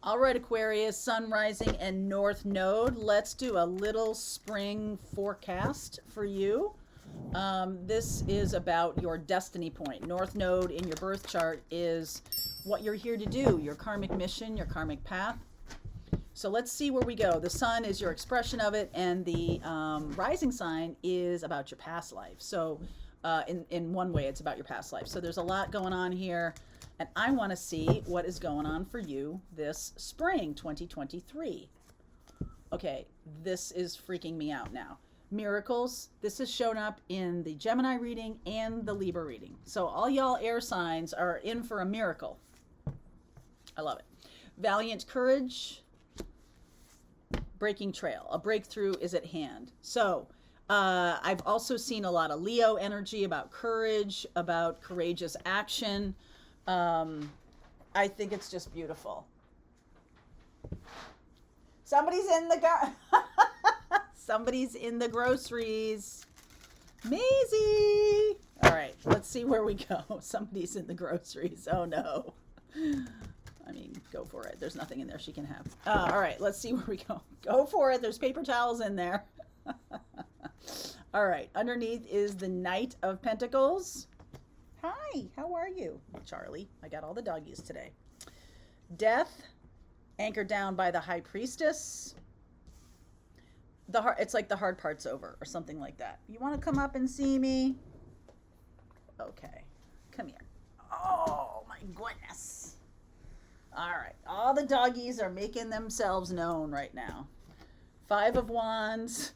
All right, Aquarius, Sun rising and North Node. Let's do a little spring forecast for you. This is about your destiny point. North Node in your birth chart is what you're here to do, your karmic mission, your karmic path. So let's see where we go. The sun is your expression of it, and the rising sign is about your past life. So in one way, it's about your past life. So there's a lot going on here, and I want to see what is going on for you this spring 2023. Okay, this is freaking me out now. Miracles. This has shown up in the Gemini reading and the Libra reading. So all y'all air signs are in for a miracle. I love it. Valiant courage. Breaking trail. A breakthrough is at hand. So I've also seen a lot of Leo energy about courage, about courageous action. I think it's just beautiful. Somebody's in the somebody's in the groceries. Maisie. All right, let's see where we go. Somebody's in the groceries. Oh no. I mean, go for it. There's nothing in there she can have. All right, let's see where we go. Go for it. There's paper towels in there. All right, underneath is the Knight of Pentacles. Hi, how are you? Charlie, I got all the doggies today. Death, anchored down by the High Priestess. It's like the hard part's over or something like that. You want to come up and see me? Okay, come here. Oh, my goodness. All right, all the doggies are making themselves known right now. Five of Wands,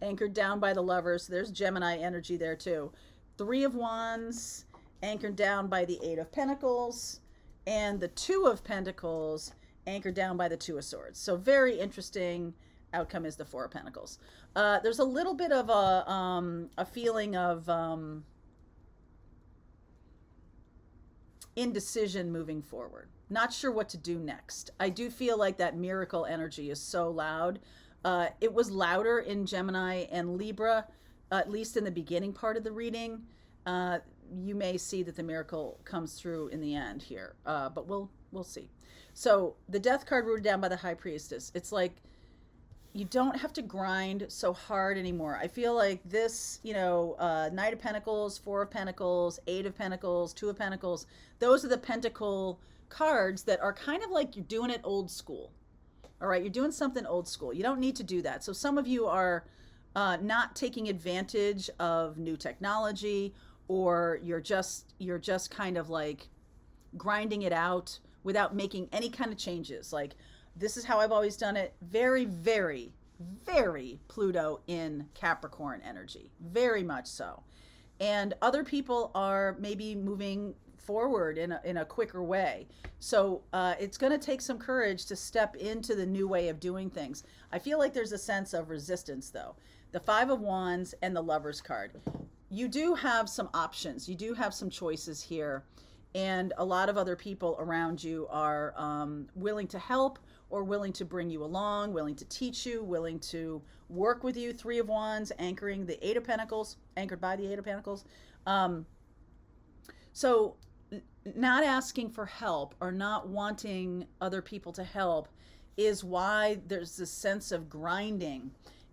anchored down by the Lovers. There's Gemini energy there too. Three of Wands, anchored down by the Eight of Pentacles. And the Two of Pentacles, anchored down by the Two of Swords. So very interesting. Outcome is the Four of Pentacles. There's a little bit of a feeling of indecision moving forward. Not sure what to do next. I do feel like that miracle energy is so loud. It was louder in Gemini and Libra, at least in the beginning part of the reading. You may see that the miracle comes through in the end here, but we'll see. So the Death card rooted down by the High Priestess. It's like you don't have to grind so hard anymore. I feel like this, Knight of Pentacles, Four of Pentacles, Eight of Pentacles, Two of Pentacles, those are the pentacle cards that are kind of like you're doing it old school. All right, you're doing something old school. You don't need to do that. So some of you are not taking advantage of new technology, or you're just kind of like grinding it out without making any kind of changes. Like, this is how I've always done it. Very, very, very Pluto in Capricorn energy. Very much so. And other people are maybe moving forward in a quicker way. So it's going to take some courage to step into the new way of doing things. I feel like there's a sense of resistance, though. The Five of Wands and the Lovers card. You do have some options. You do have some choices here. And a lot of other people around you are willing to help, or willing to bring you along, willing to teach you, willing to work with you. Three of Wands, anchoring the Eight of Pentacles, anchored by the Eight of Pentacles. So not asking for help or not wanting other people to help is why there's this sense of grinding.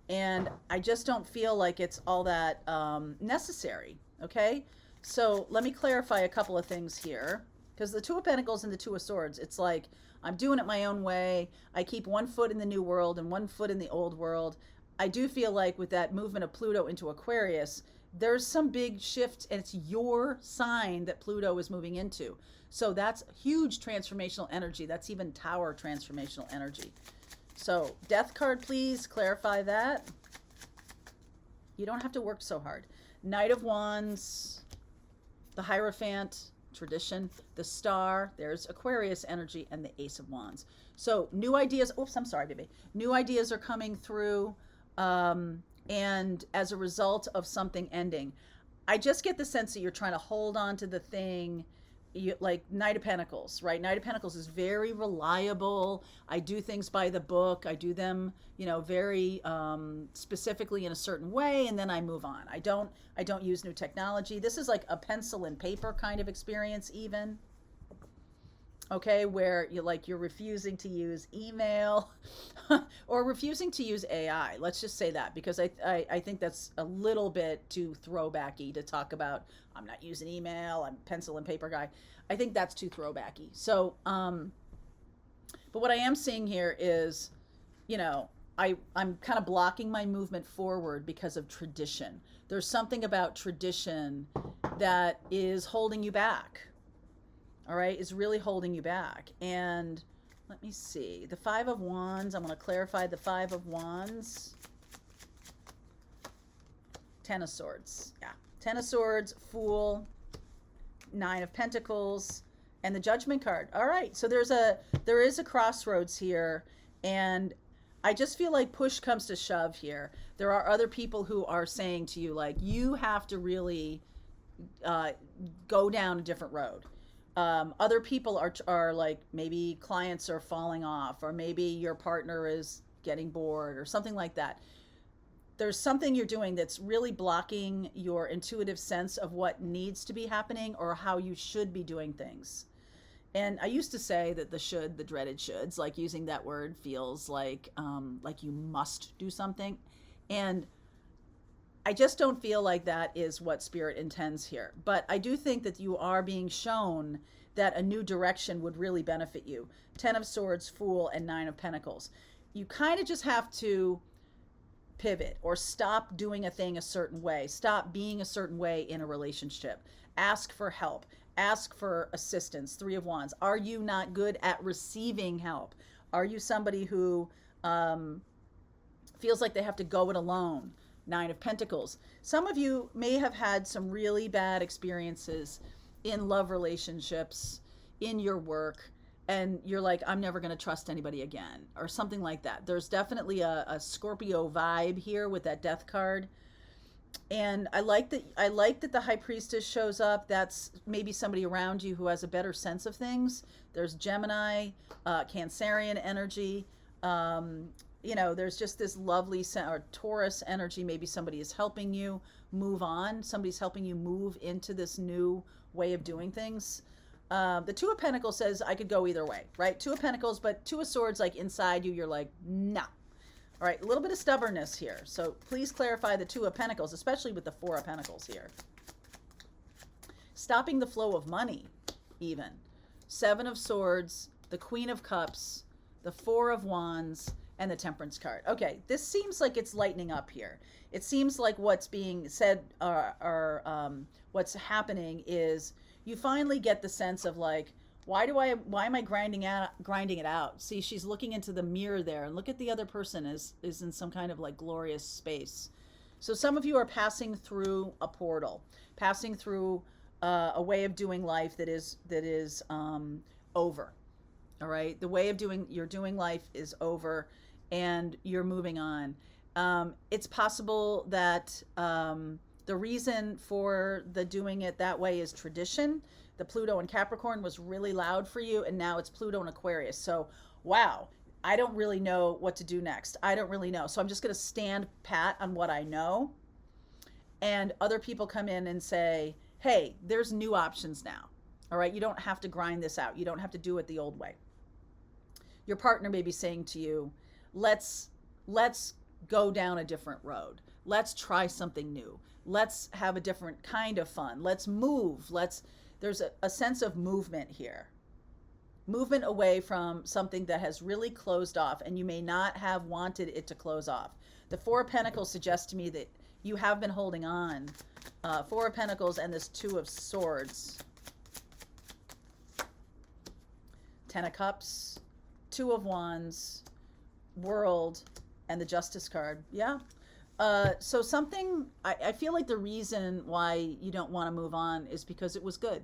And I just don't feel like it's all that necessary, okay? So let me clarify a couple of things here. Because the Two of Pentacles and the Two of Swords, it's like, I'm doing it my own way. I keep one foot in the new world and one foot in the old world. I do feel like with that movement of Pluto into Aquarius, there's some big shift, and it's your sign that Pluto is moving into. So that's huge transformational energy. That's even Tower transformational energy. So Death card, please clarify that. You don't have to work so hard. Knight of Wands, the Hierophant, tradition, the Star, there's Aquarius energy, and the Ace of Wands. So new ideas, oops, I'm sorry, baby. New ideas are coming through, and as a result of something ending. I just get the sense that you're trying to hold on to the thing, like Knight of Pentacles, right? Knight of Pentacles is very reliable. I do things by the book. I do them, very specifically in a certain way, and then I move on. I don't use new technology. This is like a pencil and paper kind of experience even. okay, where you're refusing to use email or refusing to use AI. Let's just say that, because I think that's a little bit too throwbacky to talk about. I'm not using email, I'm pencil and paper guy. I think that's too throwbacky. So but what I am seeing here is, you know, I'm kind of blocking my movement forward because of tradition. There's something about tradition that is holding you back. All right, is really holding you back. And let me see. The Five of Wands, I'm going to clarify the Five of Wands. Ten of Swords. Yeah. Ten of Swords, Fool, Nine of Pentacles, and the Judgment card. All right, so there is a crossroads here, and I just feel like push comes to shove here. There are other people who are saying to you, like, you have to really go down a different road. Other people are like, maybe clients are falling off, or maybe your partner is getting bored or something like that. There's something you're doing that's really blocking your intuitive sense of what needs to be happening or how you should be doing things. And I used to say that the dreaded shoulds, like using that word feels like you must do something. And I just don't feel like that is what Spirit intends here. But I do think that you are being shown that a new direction would really benefit you. Ten of Swords, Fool, and Nine of Pentacles. You kind of just have to pivot or stop doing a thing a certain way. Stop being a certain way in a relationship. Ask for help. Ask for assistance. Three of Wands. Are you not good at receiving help? Are you somebody who feels like they have to go it alone? Nine of Pentacles. Some of you may have had some really bad experiences in love relationships, in your work, and you're like, I'm never going to trust anybody again, or something like that. There's definitely a Scorpio vibe here with that Death card. And I like that the High Priestess shows up. That's maybe somebody around you who has a better sense of things. There's Gemini, Cancerian energy. There's just this lovely or Taurus energy. Maybe somebody is helping you move on. Somebody's helping you move into this new way of doing things. The Two of Pentacles says I could go either way, right? Two of Pentacles, but Two of Swords, like inside you, you're like, nah. All right, a little bit of stubbornness here. So please clarify the Two of Pentacles, especially with the Four of Pentacles here. Stopping the flow of money, even. Seven of Swords, the Queen of Cups, the Four of Wands, and the Temperance card. Okay, this seems like it's lightening up here. It seems like what's being said what's happening is you finally get the sense of like, why am I grinding it out? See, she's looking into the mirror there, and look at the other person is in some kind of like glorious space. So some of you are passing through a portal, passing through a way of doing life that is over. All right, the way of you're doing life is over, and you're moving on. It's possible that the reason for the doing it that way is tradition. The Pluto and Capricorn was really loud for you, and now it's Pluto and Aquarius. So, wow, I don't really know what to do next. I don't really know. So I'm just going to stand pat on what I know. And other people come in and say, hey, there's new options now. All right, you don't have to grind this out. You don't have to do it the old way. Your partner may be saying to you, let's go down a different road. Let's try something new. Let's have a different kind of fun. Let's move. There's a sense of movement here. Movement away from something that has really closed off, and you may not have wanted it to close off. The Four of Pentacles suggests to me that you have been holding on. Four of Pentacles and this Two of Swords. Ten of Cups, Two of Wands, World, and the Justice card. Yeah. So something, I feel like the reason why you don't want to move on is because it was good.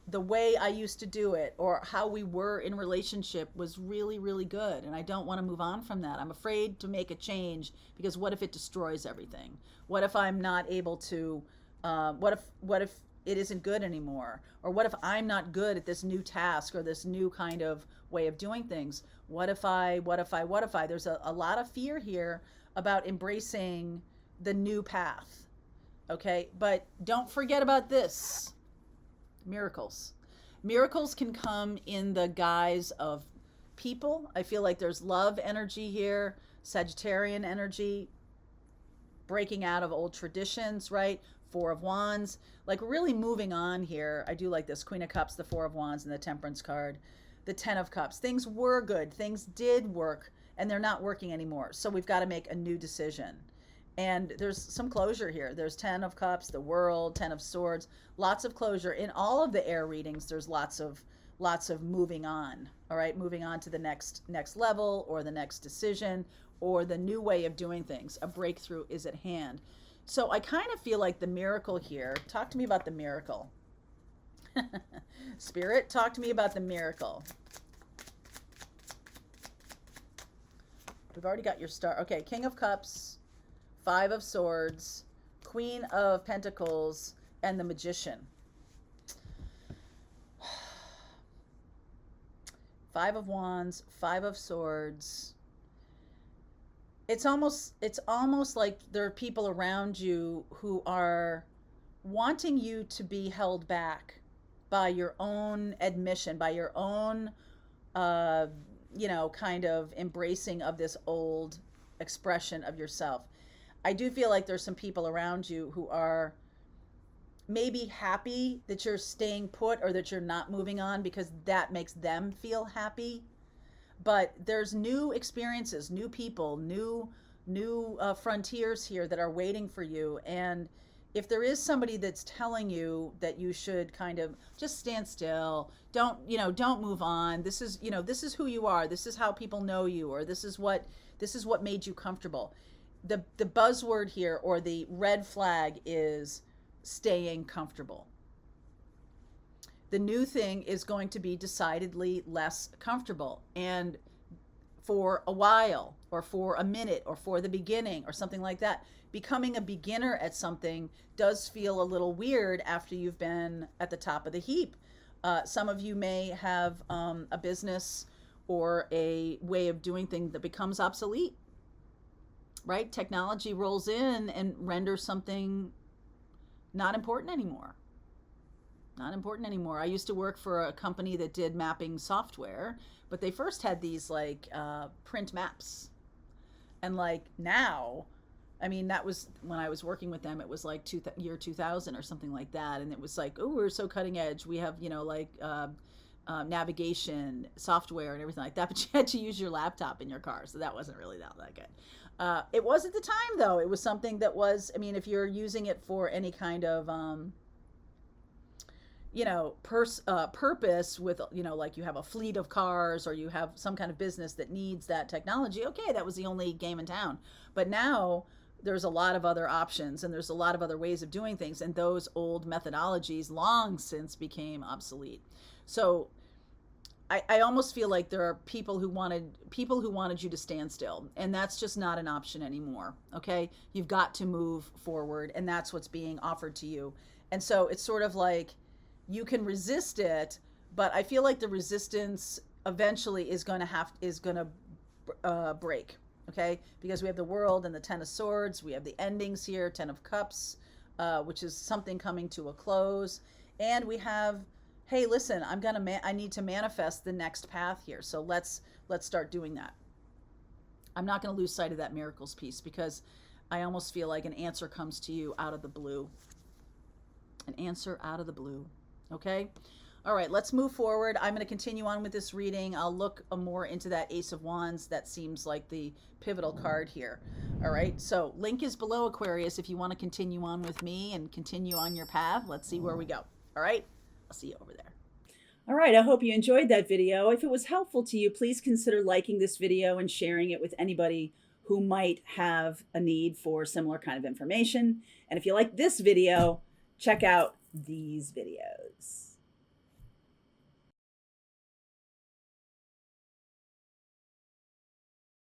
The way I used to do it, or how we were in relationship, was really, really good. And I don't want to move on from that. I'm afraid to make a change, because what if it destroys everything? What if I'm not able to, what if it isn't good anymore? Or what if I'm not good at this new task or this new kind of way of doing things? What if I? There's a lot of fear here about embracing the new path. Okay, but don't forget about this. Miracles. Miracles can come in the guise of people. I feel like there's love energy here, Sagittarian energy, breaking out of old traditions, right? Four of Wands, like really moving on here. I do like this Queen of Cups, the Four of Wands, and the Temperance card, the Ten of Cups. Things were good, things did work, and they're not working anymore. So we've got to make a new decision. And there's some closure here. There's Ten of Cups, the World, Ten of Swords, lots of closure. In all of the air readings, there's lots of moving on. All right, moving on to the next level, or the next decision, or the new way of doing things. A breakthrough is at hand. So I kind of feel like the miracle here. Talk to me about the miracle. Spirit, talk to me about the miracle. We've already got your star. Okay, King of Cups, Five of Swords, Queen of Pentacles, and the Magician. Five of Wands, Five of Swords. It's almost like there are people around you who are wanting you to be held back by your own admission, by your own kind of embracing of this old expression of yourself. I do feel like there's some people around you who are maybe happy that you're staying put, or that you're not moving on, because that makes them feel happy. But there's new experiences, new people, new frontiers here that are waiting for you. And if there is somebody that's telling you that you should kind of just stand still, don't move on. This is who you are. This is how people know you, or this is what made you comfortable. The buzzword here, or the red flag, is staying comfortable. The new thing is going to be decidedly less comfortable. And for a while, or for a minute, or for the beginning, or something like that, becoming a beginner at something does feel a little weird after you've been at the top of the heap. Some of you may have a business or a way of doing things that becomes obsolete, right? Technology rolls in and renders something not important anymore. Not important anymore. I used to work for a company that did mapping software, but they first had these like print maps. And like now, I mean, that was when I was working with them, it was like year 2000 or something like that. And it was like, oh, we're so cutting edge. We have, navigation software and everything like that, but you had to use your laptop in your car. So that wasn't really that good. It was at the time, though. It was something that was, I mean, if you're using it for any kind of, purpose with, like you have a fleet of cars, or you have some kind of business that needs that technology, okay, that was the only game in town. But now there's a lot of other options, and there's a lot of other ways of doing things, and those old methodologies long since became obsolete. So I almost feel like there are people who wanted you to stand still, and that's just not an option anymore. Okay, you've got to move forward, and that's what's being offered to you. And so it's sort of like you can resist it, but I feel like the resistance eventually is going to break. Okay, because we have the World and the Ten of Swords. We have the endings here, Ten of Cups, which is something coming to a close, and we have, hey, listen, I need to manifest the next path here. So let's start doing that. I'm not going to lose sight of that miracles piece, because I almost feel like an answer comes to you out of the blue. An answer out of the blue. Okay? All right, let's move forward. I'm going to continue on with this reading. I'll look more into that Ace of Wands. That seems like the pivotal card here. All right, so link is below, Aquarius, if you want to continue on with me and continue on your path. Let's see where we go. All right, I'll see you over there. All right, I hope you enjoyed that video. If it was helpful to you, please consider liking this video and sharing it with anybody who might have a need for similar kind of information. And if you like this video, check out these videos.